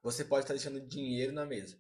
você pode estar deixando dinheiro na mesa.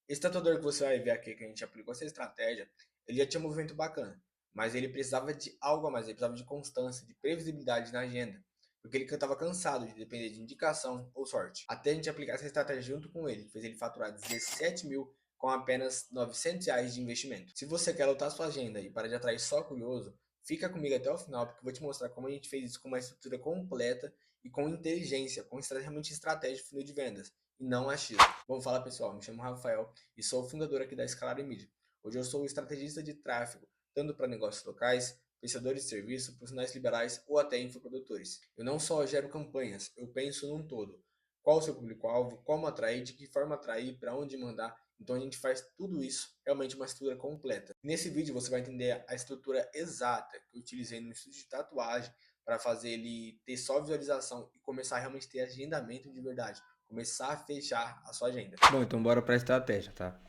Esse tatuador que você vai ver aqui, que a gente aplicou essa estratégia, ele já tinha um movimento bacana, mas ele precisava de algo a mais, ele precisava de constância, de previsibilidade na agenda, porque ele estava cansado de depender de indicação ou sorte. Até a gente aplicar essa estratégia junto com ele, que fez ele faturar 17 mil com apenas R$ 900 de investimento. Se você quer lotar sua agenda e parar de atrair só curioso, fica comigo até o final, porque eu vou te mostrar como a gente fez isso com uma estrutura completa e com inteligência, com realmente estratégia de funil de vendas, e não achismo. Bom, fala pessoal, me chamo Rafael e sou o fundador aqui da Escalar Mídia. Hoje eu sou o estrategista de tráfego, tanto para negócios locais, prestadores de serviço, profissionais liberais ou até infoprodutores. Eu não só gero campanhas, eu penso num todo. Qual o seu público-alvo, como atrair, de que forma atrair, para onde mandar. Então a gente faz tudo isso, realmente uma estrutura completa. Nesse vídeo você vai entender a estrutura exata que eu utilizei no estúdio de tatuagem para fazer ele ter só visualização e começar a realmente ter agendamento de verdade. Começar a fechar a sua agenda. Bom, então bora para a estratégia, tá?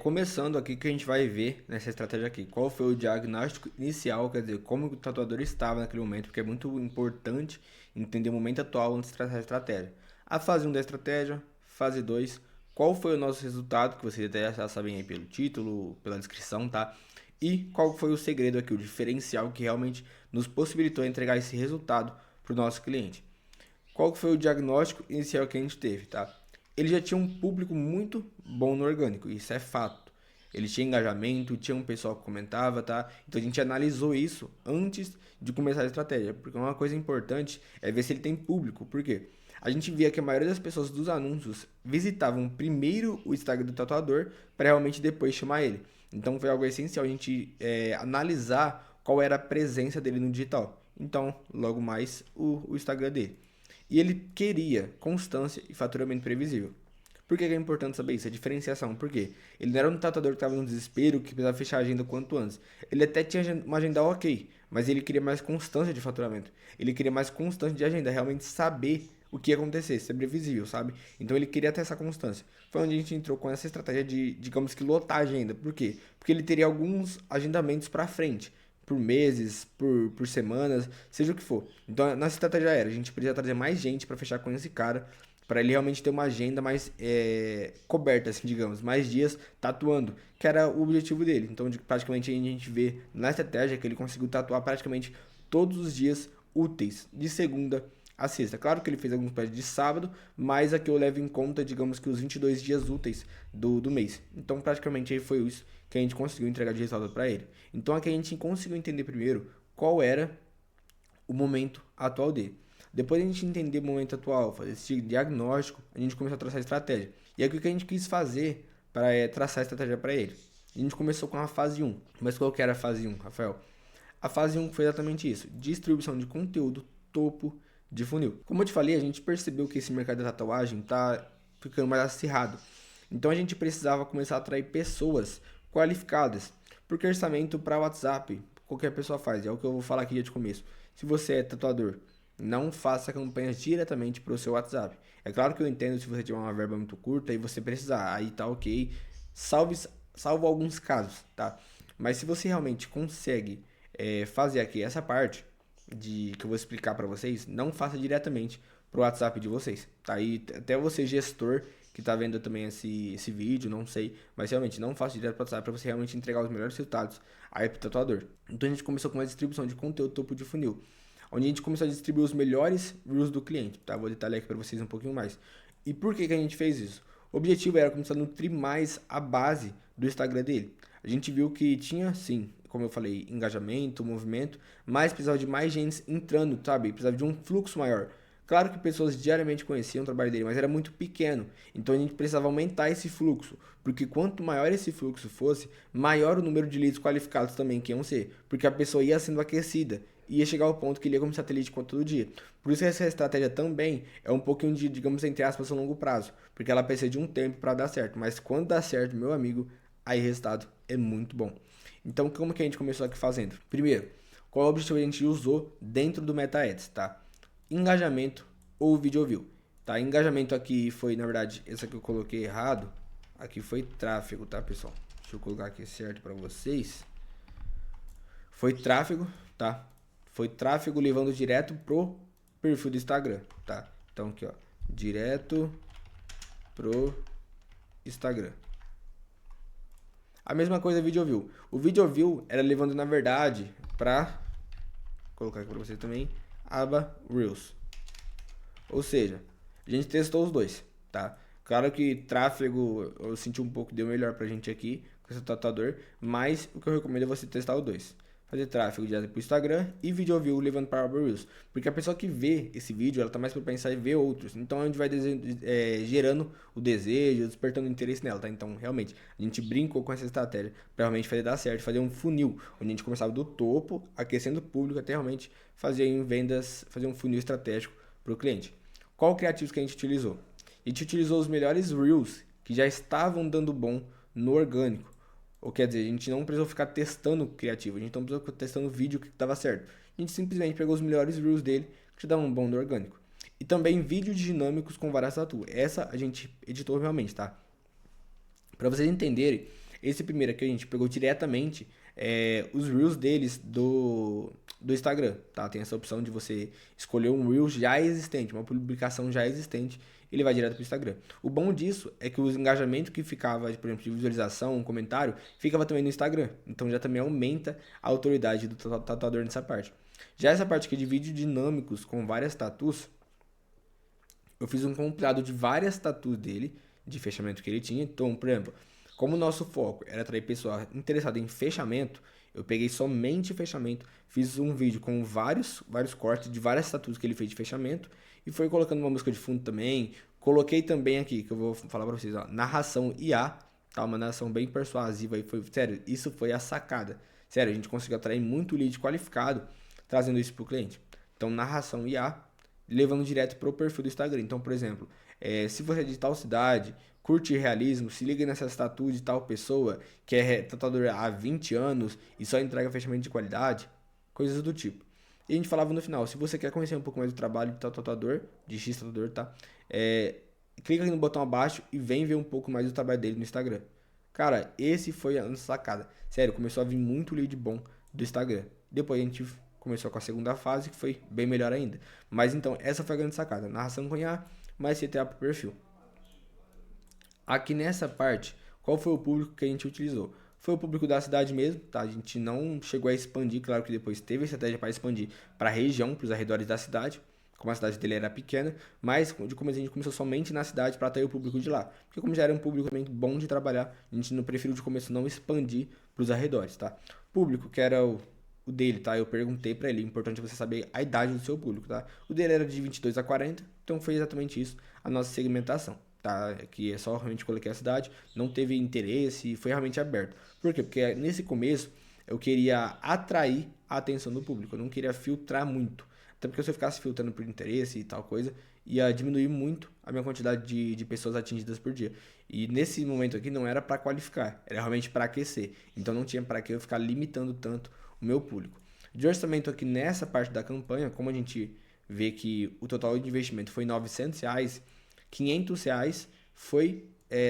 Começando aqui que a gente vai ver nessa estratégia aqui, qual foi o diagnóstico inicial, quer dizer, como o tatuador estava naquele momento, porque é muito importante entender o momento atual antes de traçar a estratégia. A fase 1 da estratégia, fase 2, qual foi o nosso resultado, que vocês até já sabem aí pelo título, pela descrição, tá? E qual foi o segredo aqui, o diferencial que realmente nos possibilitou entregar esse resultado para o nosso cliente. Qual foi o diagnóstico inicial que a gente teve, tá? Ele já tinha um público muito bom no orgânico, isso é fato. Ele tinha engajamento, tinha um pessoal que comentava, tá? Então a gente analisou isso antes de começar a estratégia, porque uma coisa importante é ver se ele tem público. Por quê? A gente via que a maioria das pessoas dos anúncios visitavam primeiro o Instagram do tatuador para realmente depois chamar ele. Então foi algo essencial a gente analisar qual era a presença dele no digital. Então, logo mais, o Instagram dele. E ele queria constância e faturamento previsível. Por que é importante saber isso? A diferenciação. Por quê? Ele não era um tatuador que estava no desespero, que precisava fechar a agenda o quanto antes. Ele até tinha uma agenda ok, mas ele queria mais constância de faturamento. Ele queria mais constância de agenda, realmente saber o que ia acontecer, ser previsível, sabe? Então ele queria ter essa constância. Foi onde a gente entrou com essa estratégia de, digamos que, lotar a agenda. Por quê? Porque ele teria alguns agendamentos para frente por meses, por semanas, seja o que for. Então, a nossa estratégia era, a gente precisa trazer mais gente para fechar com esse cara, para ele realmente ter uma agenda mais coberta, assim, digamos, mais dias tatuando, que era o objetivo dele. Então, praticamente a gente vê na estratégia que ele conseguiu tatuar praticamente todos os dias úteis, de segunda a sexta. Claro que ele fez alguns pés de sábado, mas aqui eu levo em conta, digamos que os 22 dias úteis do mês. Então, praticamente aí foi isso que a gente conseguiu entregar de resultado para ele. Então, aqui a gente conseguiu entender primeiro qual era o momento atual dele. Depois a gente entender o momento atual, fazer esse diagnóstico, a gente começou a traçar a estratégia. E aí o que a gente quis fazer para traçar a estratégia para ele? A gente começou com a fase 1. Mas qual que era a fase 1, Rafael? A fase 1 foi exatamente isso: distribuição de conteúdo, topo de funil. Como eu te falei, a gente percebeu que esse mercado da tatuagem está ficando mais acirrado. Então a gente precisava começar a atrair pessoas qualificadas, porque orçamento para WhatsApp qualquer pessoa faz, é o que eu vou falar aqui de começo. Se você é tatuador, não faça campanhas diretamente para o seu WhatsApp. É claro que eu entendo se você tiver uma verba muito curta e você precisar, aí tá ok. Salve, salvo alguns casos, tá? Mas se você realmente consegue fazer aqui essa parte de que eu vou explicar para vocês, não faça diretamente pro WhatsApp de vocês, tá? E até você gestor que tá vendo também esse vídeo, não sei, mas realmente não faça direto pro WhatsApp para você realmente entregar os melhores resultados aí pro tatuador. Então a gente começou com uma distribuição de conteúdo topo de funil, onde a gente começou a distribuir os melhores reels do cliente, tá? Vou detalhar aqui para vocês um pouquinho mais. E por que a gente fez isso? O objetivo era começar a nutrir mais a base do Instagram dele. A gente viu que tinha, sim, como eu falei, engajamento, movimento, mas precisava de mais gente entrando, sabe? Precisava de um fluxo maior. Claro que pessoas diariamente conheciam o trabalho dele, mas era muito pequeno. Então a gente precisava aumentar esse fluxo, porque quanto maior esse fluxo fosse, maior o número de leads qualificados também que iam ser, porque a pessoa ia sendo aquecida, ia chegar ao ponto que ele ia começar a ter lead todo dia. Por isso que essa estratégia também é um pouquinho de, digamos, entre aspas, a longo prazo, porque ela precisa de um tempo para dar certo, mas quando dá certo, meu amigo, aí o resultado é muito bom. Então, como que a gente começou aqui fazendo? Primeiro, qual é o objetivo que a gente usou dentro do Meta Ads, tá? Engajamento ou video view, tá? Engajamento aqui foi, na verdade, esse aqui eu coloquei errado. Aqui foi tráfego, tá, pessoal? Deixa eu colocar aqui certo para vocês. Foi tráfego, tá? Foi tráfego levando direto pro perfil do Instagram, tá? Então aqui, ó, direto pro Instagram. A mesma coisa vídeo view. O vídeo view era levando na verdade para colocar aqui para vocês também, aba Reels. Ou seja, a gente testou os dois, tá? Claro que tráfego eu senti um pouco, deu melhor pra gente aqui com esse tatuador, mas o que eu recomendo é você testar os dois. Fazer tráfego direto pro Instagram e vídeo view levando para aba Reels. Porque a pessoa que vê esse vídeo, ela tá mais propensa a ver outros. Então a gente vai gerando o desejo, despertando interesse nela, tá? Então realmente, a gente brincou com essa estratégia pra realmente fazer dar certo, fazer um funil, onde a gente começava do topo, aquecendo o público, até realmente fazer em vendas, fazer um funil estratégico pro cliente. Qual criativo que a gente utilizou? A gente utilizou os melhores Reels que já estavam dando bom no orgânico. Ou quer dizer, a gente não precisou ficar testando criativo, a gente não precisou ficar testando vídeo que dava certo. A gente simplesmente pegou os melhores Reels dele que davam bom no orgânico. E também vídeos dinâmicos com várias tatu. Essa a gente editou realmente, tá? Para vocês entenderem, esse primeiro aqui a gente pegou diretamente os Reels deles do Instagram, tá? Tem essa opção de você escolher um Reels já existente, uma publicação já existente, ele vai direto pro Instagram. O bom disso é que os engajamentos que ficava, por exemplo, de visualização, um comentário, ficava também no Instagram. Então já também aumenta a autoridade do tatuador nessa parte. Já essa parte aqui de vídeos dinâmicos com várias tatus, eu fiz um compilado de várias tatus dele, de fechamento que ele tinha. Então, por exemplo, como o nosso foco era atrair pessoa interessada em fechamento, eu peguei somente fechamento, fiz um vídeo com vários cortes de várias tatuas que ele fez de fechamento e foi colocando uma música de fundo também. Coloquei também aqui, que eu vou falar pra vocês, ó, narração IA, tá? Uma narração bem persuasiva e foi, sério, isso foi a sacada. Sério, a gente conseguiu atrair muito lead qualificado trazendo isso pro cliente. Então, narração IA, levando direto pro perfil do Instagram. Então, por exemplo, se você é de tal cidade, curte realismo, se liga nessa tatu de tal pessoa que é tatuador há 20 anos e só entrega fechamento de qualidade, coisas do tipo. E a gente falava no final, se você quer conhecer um pouco mais do trabalho de tal tatuador, de X tatuador, tá? Clica aqui no botão abaixo e vem ver um pouco mais do trabalho dele no Instagram. Cara, esse foi a sacada. Sério, começou a vir muito lead bom do Instagram. Depois a gente começou com a segunda fase, que foi bem melhor ainda. Mas então, essa foi a grande sacada. Narração com IA, mais CTA pro perfil. Aqui nessa parte, qual foi o público que a gente utilizou? Foi o público da cidade mesmo, tá? A gente não chegou a expandir, claro que depois teve estratégia para expandir para a região, para os arredores da cidade, como a cidade dele era pequena, mas de começo a gente começou somente na cidade para atrair o público de lá. Porque como já era um público também bom de trabalhar, a gente não preferiu de começo não expandir para os arredores, tá? Público que era o dele, tá? Eu perguntei para ele, é importante você saber a idade do seu público, tá? O dele era de 22 a 40, então foi exatamente isso a nossa segmentação, tá? Que é só realmente coloquei a cidade, não teve interesse, foi realmente aberto. Por quê? Porque nesse começo eu queria atrair a atenção do público, eu não queria filtrar muito. Até porque se eu ficasse filtrando por interesse e tal coisa, ia diminuir muito a minha quantidade de pessoas atingidas por dia. E nesse momento aqui não era para qualificar, era realmente para aquecer. Então não tinha para que eu ficar limitando tanto o meu público. De orçamento aqui nessa parte da campanha, como a gente vê que o total de investimento foi R$900, R$500 foi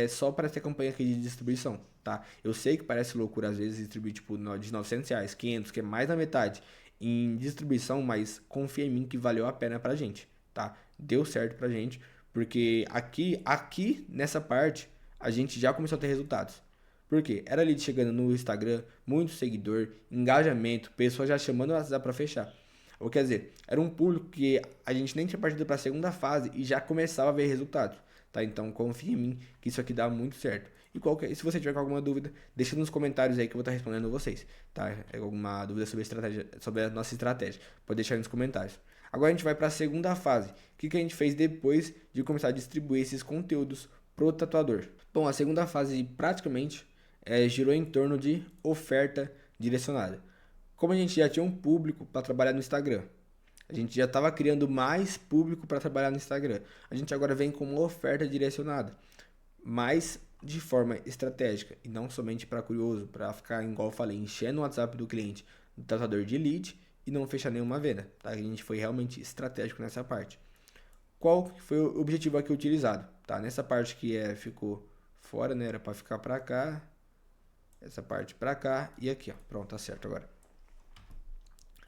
só para essa campanha aqui de distribuição, tá? Eu sei que parece loucura às vezes distribuir tipo de R$900, 500, que é mais da metade em distribuição, mas confia em mim que valeu a pena pra gente, tá? Deu certo pra gente, porque aqui nessa parte a gente já começou a ter resultados. Por quê? Era lead chegando no Instagram, muito seguidor, engajamento, pessoas já chamando o WhatsApp para fechar. Ou quer dizer, era um público que a gente nem tinha partido para a segunda fase e já começava a ver resultados, tá? Então confia em mim que isso aqui dá muito certo. E se você tiver alguma dúvida, deixa nos comentários aí que eu vou estar respondendo vocês, tá? Alguma dúvida sobre a estratégia, sobre a nossa estratégia, pode deixar aí nos comentários. Agora a gente vai para a segunda fase. O que a gente fez depois de começar a distribuir esses conteúdos pro tatuador? Bom, a segunda fase praticamente girou em torno de oferta direcionada. Como a gente já tinha um público para trabalhar no Instagram, a gente já estava criando mais público para trabalhar no Instagram. A gente agora vem com uma oferta direcionada, mas de forma estratégica e não somente para curioso, para ficar, igual eu falei, enchendo o WhatsApp do cliente, do tratador de lead e não fechar nenhuma venda. Tá? A gente foi realmente estratégico nessa parte. Qual foi o objetivo aqui utilizado? Tá? Nessa parte que ficou fora, né? Era para ficar para cá, essa parte para cá e aqui, ó. Pronto, tá certo agora.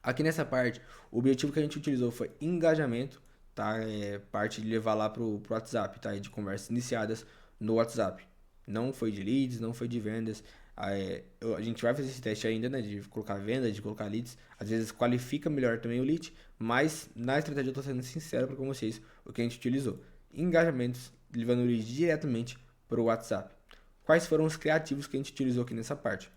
Aqui nessa parte, o objetivo que a gente utilizou foi engajamento, tá? Parte de levar lá pro WhatsApp, tá? De conversas iniciadas no WhatsApp. Não foi de leads, não foi de vendas. A gente vai fazer esse teste ainda, né? De colocar vendas, de colocar leads. Às vezes qualifica melhor também o lead, mas na estratégia eu tô sendo sincero com vocês o que a gente utilizou. Engajamentos, levando o lead diretamente pro WhatsApp. Quais foram os criativos que a gente utilizou aqui nessa parte?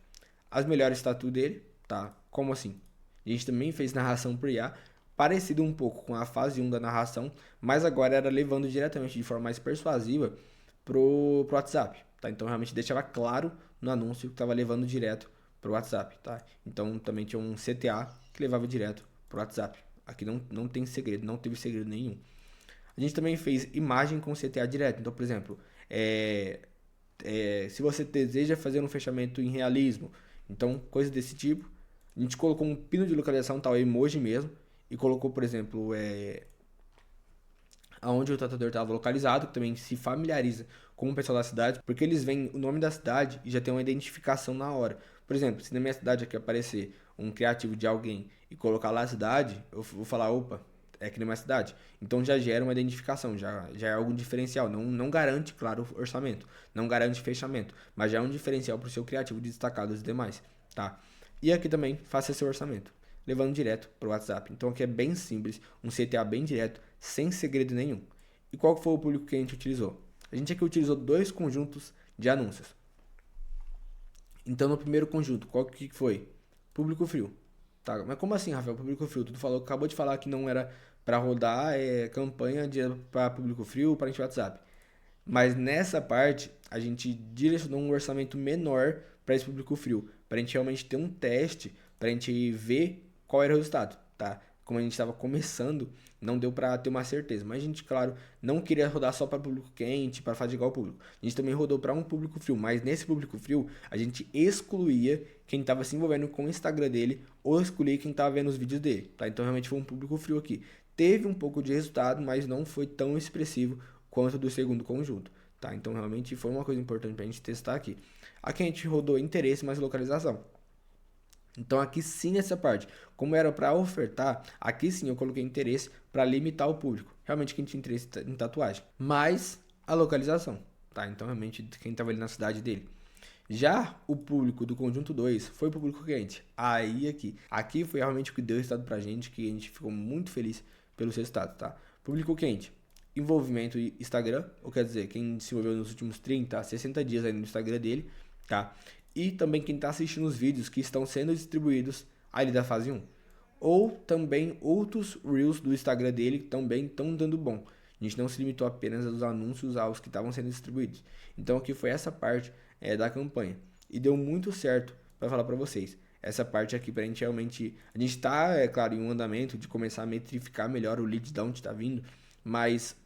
As melhores tatu dele, tá? Como assim? A gente também fez narração por IA, parecido um pouco com a fase 1 da narração, mas agora era levando diretamente de forma mais persuasiva pro WhatsApp, tá? Então realmente deixava claro no anúncio que estava levando direto pro WhatsApp, tá? Então também tinha um CTA que levava direto pro WhatsApp. Aqui não tem segredo, não teve segredo nenhum. A gente também fez imagem com CTA direto. Então, por exemplo, é, se você deseja fazer um fechamento em realismo, então coisa desse tipo. A gente colocou um pino de localização, tal emoji mesmo, e colocou, por exemplo, aonde o tatuador estava localizado, que também se familiariza com o pessoal da cidade, porque eles veem o nome da cidade e já tem uma identificação na hora. Por exemplo, se na minha cidade aqui aparecer um criativo de alguém e colocar lá a cidade, eu vou falar, opa, é aqui na minha cidade. Então já gera uma identificação, já é algo diferencial. Não garante, claro, o orçamento, não garante fechamento, mas já é um diferencial para o seu criativo de destacar dos demais, tá? E aqui também faça seu orçamento, levando direto para o WhatsApp. Então aqui é bem simples, um CTA bem direto, sem segredo nenhum. E qual foi o público que a gente utilizou? A gente aqui utilizou dois conjuntos de anúncios. Então no primeiro conjunto, qual que foi? Público frio. Tá, mas como assim, Rafael? Público frio? Tu acabou de falar que não era para rodar campanha para público frio para WhatsApp. Mas nessa parte, a gente direcionou um orçamento menor para esse público frio, para a gente realmente ter um teste, para a gente ver qual era o resultado, tá? Como a gente estava começando, não deu para ter uma certeza. Mas a gente, claro, não queria rodar só para público quente, para fadigar o público. A gente também rodou para um público frio, mas nesse público frio, a gente excluía quem estava se envolvendo com o Instagram dele ou excluía quem estava vendo os vídeos dele, tá? Então realmente foi um público frio aqui. Teve um pouco de resultado, mas não foi tão expressivo quanto do segundo conjunto. Tá? Então realmente foi uma coisa importante para a gente testar aqui. Aqui a gente rodou interesse mais localização. Então aqui sim essa parte, como era para ofertar, aqui sim eu coloquei interesse para limitar o público. Realmente quem tinha interesse em tatuagem, mas a localização, tá? Então realmente quem estava ali na cidade dele. Já o público do conjunto 2 foi pro público quente. Aqui foi realmente o que deu resultado pra gente, que a gente ficou muito feliz pelos resultados, tá? Público quente, envolvimento Instagram, ou quer dizer, quem se envolveu nos últimos 30 a 60 dias aí no Instagram dele, tá? E também quem está assistindo os vídeos que estão sendo distribuídos ali da fase 1. Ou também outros Reels do Instagram dele que também estão dando bom. A gente não se limitou apenas aos anúncios aos que estavam sendo distribuídos. Então aqui foi essa parte da campanha. E deu muito certo para falar para vocês. Essa parte aqui para a gente realmente. A gente está, é claro, em um andamento de começar a metrificar melhor o lead de onde está vindo. Mas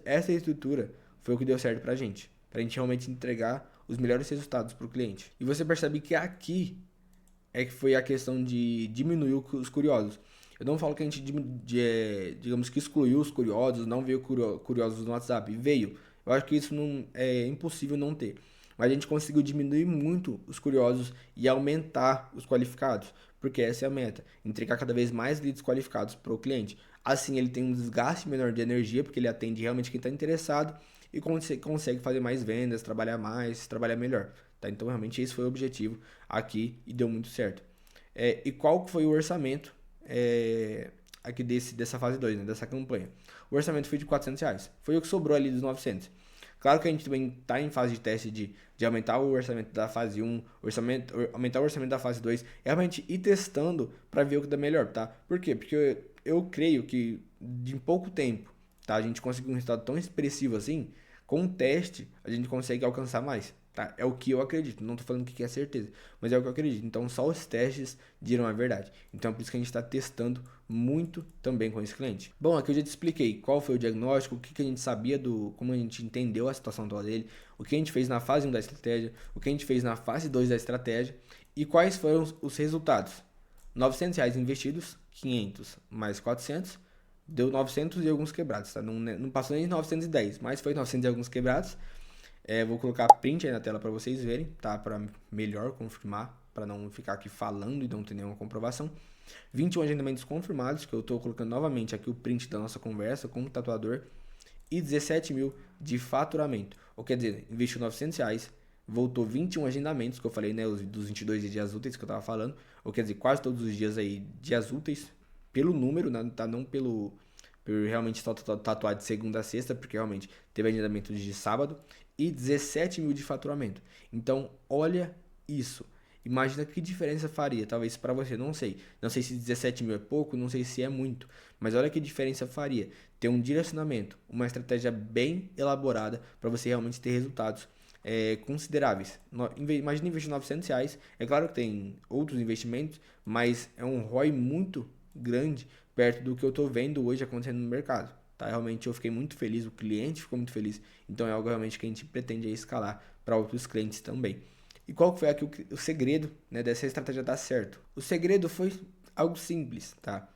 essa estrutura foi o que deu certo para a gente. Para a gente realmente entregar os melhores resultados para o cliente. E você percebe que aqui é que foi a questão de diminuir os curiosos. Eu não falo que a gente, digamos que excluiu os curiosos, não veio curiosos no WhatsApp. Veio. Eu acho que isso não é impossível não ter. Mas a gente conseguiu diminuir muito os curiosos e aumentar os qualificados. Porque essa é a meta. Entregar cada vez mais leads qualificados para o cliente. Assim ele tem um desgaste menor de energia, porque ele atende realmente quem está interessado e consegue fazer mais vendas, trabalhar melhor. Tá? Então realmente esse foi o objetivo aqui e deu muito certo. E qual foi o orçamento aqui dessa fase 2, né, dessa campanha? O orçamento foi de R$ 400. Foi o que sobrou ali dos 900. Claro que a gente também está em fase de teste de aumentar o orçamento da fase 1, aumentar o orçamento da fase 2, realmente ir testando para ver o que dá melhor, tá? Por quê? Porque eu creio que em pouco tempo, tá, a gente conseguir um resultado tão expressivo assim, com um teste a gente consegue alcançar mais. Tá? É o que eu acredito, não tô falando que é certeza, mas é o que eu acredito. Então só os testes dirão a verdade. Então é por isso que a gente está testando muito também com esse cliente. Bom, aqui eu já te expliquei qual foi o diagnóstico, o que a gente sabia como a gente entendeu a situação atual dele, o que a gente fez na fase 1 da estratégia, o que a gente fez na fase 2 da estratégia e quais foram os resultados. R$ 900 investidos, 500 mais 400, deu 900 e alguns quebrados, tá? Não passou nem de 910, mas foi 900 e alguns quebrados. Vou colocar print aí na tela para vocês verem, tá? Para melhor confirmar, para não ficar aqui falando e não ter nenhuma comprovação. 21 agendamentos confirmados, que eu estou colocando novamente aqui o print da nossa conversa com o tatuador, e 17 mil de faturamento. Ou quer dizer, investiu R$ 900, voltou 21 agendamentos, que eu falei, né, dos 22 dias úteis que eu estava falando, ou quer dizer, quase todos os dias aí, dias úteis, pelo número, né, tá? Não por realmente só tatuar de segunda a sexta, porque realmente teve agendamento de sábado, e 17 mil de faturamento. Então, olha isso. Imagina que diferença faria, talvez para você, não sei. Não sei se 17 mil é pouco, não sei se é muito, mas olha que diferença faria ter um direcionamento, uma estratégia bem elaborada para você realmente ter resultados consideráveis. Imagina investir R$ 900, é claro que tem outros investimentos, mas é um ROI muito grande perto do que eu estou vendo hoje acontecendo no mercado. Tá? Realmente eu fiquei muito feliz, o cliente ficou muito feliz, então é algo realmente que a gente pretende escalar para outros clientes também. E qual foi aqui o segredo, né, dessa estratégia dar certo? O segredo foi algo simples, tá?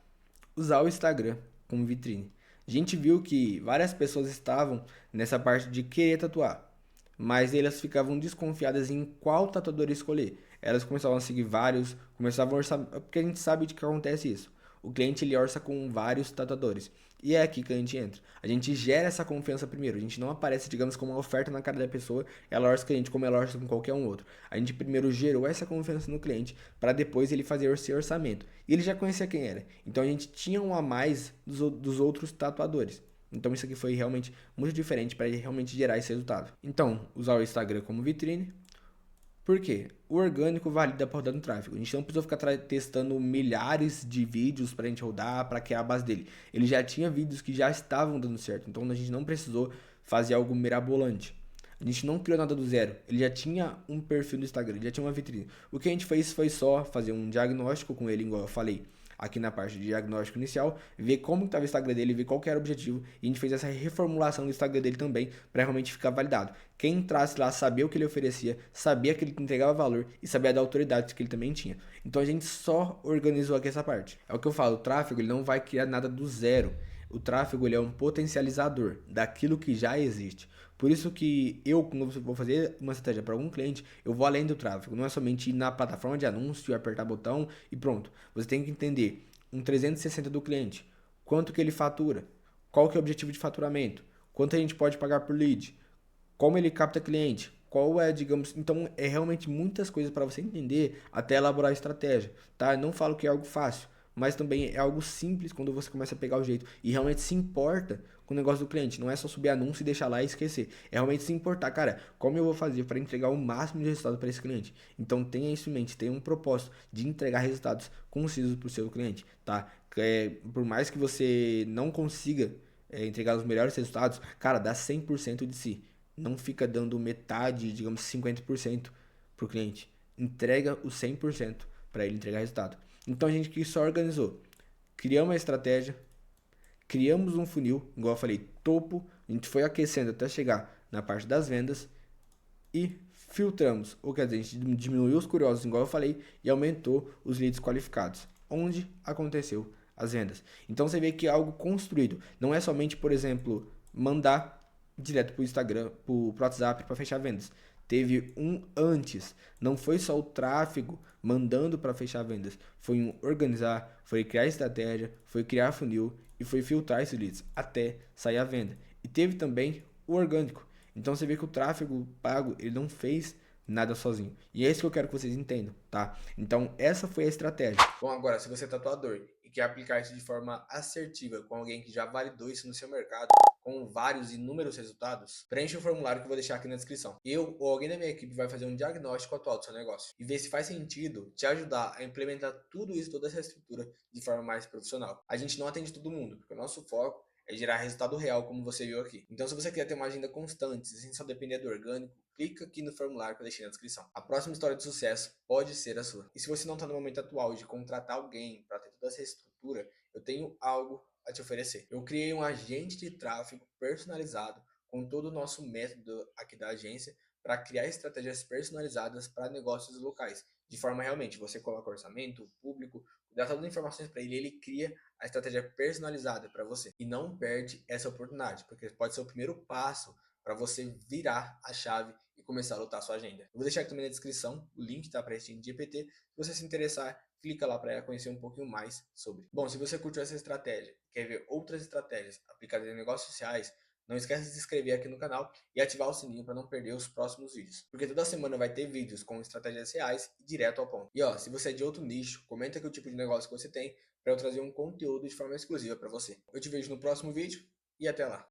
Usar o Instagram como vitrine. A gente viu que várias pessoas estavam nessa parte de querer tatuar, mas elas ficavam desconfiadas em qual tatuador escolher. Elas começavam a seguir vários, começavam a orçar, porque a gente sabe de que acontece isso. O cliente ele orça com vários tatuadores. E é aqui que a gente entra. A gente gera essa confiança primeiro. A gente não aparece, digamos, como uma oferta na cara da pessoa, ela orça o cliente como ela orça com qualquer um outro. A gente primeiro gerou essa confiança no cliente para depois ele fazer o seu orçamento. E ele já conhecia quem era. Então a gente tinha um a mais dos outros tatuadores. Então isso aqui foi realmente muito diferente para ele realmente gerar esse resultado. Então, usar o Instagram como vitrine. Por quê? O orgânico valida para rodar no tráfego. A gente não precisou ficar testando milhares de vídeos para a gente rodar, para criar a base dele. Ele já tinha vídeos que já estavam dando certo, então a gente não precisou fazer algo mirabolante. A gente não criou nada do zero. Ele já tinha um perfil no Instagram, ele já tinha uma vitrine. O que a gente fez foi só fazer um diagnóstico com ele, igual eu falei aqui na parte de diagnóstico inicial, ver como estava o Instagram dele, ver qual que era o objetivo, e a gente fez essa reformulação do Instagram dele também para realmente ficar validado. Quem entrasse lá sabia o que ele oferecia, sabia que ele entregava valor e sabia da autoridade que ele também tinha. Então a gente só organizou aqui essa parte. É o que eu falo, o tráfego ele não vai criar nada do zero. O tráfego ele é um potencializador daquilo que já existe. Por isso que eu, quando vou fazer uma estratégia para algum cliente, eu vou além do tráfego. Não é somente ir na plataforma de anúncio, apertar botão e pronto. Você tem que entender um 360 do cliente. Quanto que ele fatura? Qual que é o objetivo de faturamento? Quanto a gente pode pagar por lead? Como ele capta cliente? Qual é, digamos, então é realmente muitas coisas para você entender até elaborar a estratégia, tá? Eu não falo que é algo fácil, mas também é algo simples quando você começa a pegar o jeito e realmente se importa com o negócio do cliente. Não é só subir anúncio e deixar lá e esquecer. É realmente se importar, cara, como eu vou fazer para entregar o máximo de resultado para esse cliente? Então tenha isso em mente, tenha um propósito de entregar resultados concisos para o seu cliente, tá? Por mais que você não consiga entregar os melhores resultados, cara, dá 100% de si. Não fica dando metade, digamos 50% para o cliente. Entrega o 100% para ele entregar resultado. Então a gente que só organizou. Criamos uma estratégia, criamos um funil, igual eu falei, topo, a gente foi aquecendo até chegar na parte das vendas e filtramos, ou quer dizer, a gente diminuiu os curiosos, igual eu falei, e aumentou os leads qualificados, onde aconteceu as vendas. Então você vê que é algo construído, não é somente, por exemplo, mandar direto para o Instagram, para o WhatsApp para fechar vendas. Teve um antes, não foi só o tráfego mandando para fechar vendas, foi um organizar, foi criar estratégia, foi criar funil e foi filtrar esses leads até sair a venda. E teve também o orgânico. Então você vê que o tráfego pago ele não fez nada sozinho. E é isso que eu quero que vocês entendam, tá? Então essa foi a estratégia. Bom, agora, se você é tatuador e quer aplicar isso de forma assertiva com alguém que já validou isso no seu mercado, com vários e inúmeros resultados, preencha o formulário que eu vou deixar aqui na descrição. Eu ou alguém da minha equipe vai fazer um diagnóstico atual do seu negócio e ver se faz sentido te ajudar a implementar tudo isso, toda essa estrutura de forma mais profissional. A gente não atende todo mundo, porque o nosso foco é gerar resultado real, como você viu aqui. Então, se você quer ter uma agenda constante, sem só depender do orgânico, clica aqui no formulário que eu deixei na descrição. A próxima história de sucesso pode ser a sua. E se você não está no momento atual de contratar alguém para ter toda essa estrutura, eu tenho algo a te oferecer. Eu criei um agente de tráfego personalizado com todo o nosso método aqui da agência para criar estratégias personalizadas para negócios locais. De forma realmente, você coloca orçamento, público, dá todas as informações para ele e ele cria a estratégia personalizada para você. E não perde essa oportunidade, porque pode ser o primeiro passo para você virar a chave e começar a lotar sua agenda. Eu vou deixar aqui também na descrição o link, tá, para este GPT. Se você se interessar, clica lá para conhecer um pouquinho mais sobre. Bom, se você curtiu essa estratégia e quer ver outras estratégias aplicadas em negócios sociais, não esquece de se inscrever aqui no canal e ativar o sininho para não perder os próximos vídeos. Porque toda semana vai ter vídeos com estratégias reais e direto ao ponto. E ó, se você é de outro nicho, comenta aqui o tipo de negócio que você tem para eu trazer um conteúdo de forma exclusiva para você. Eu te vejo no próximo vídeo e até lá.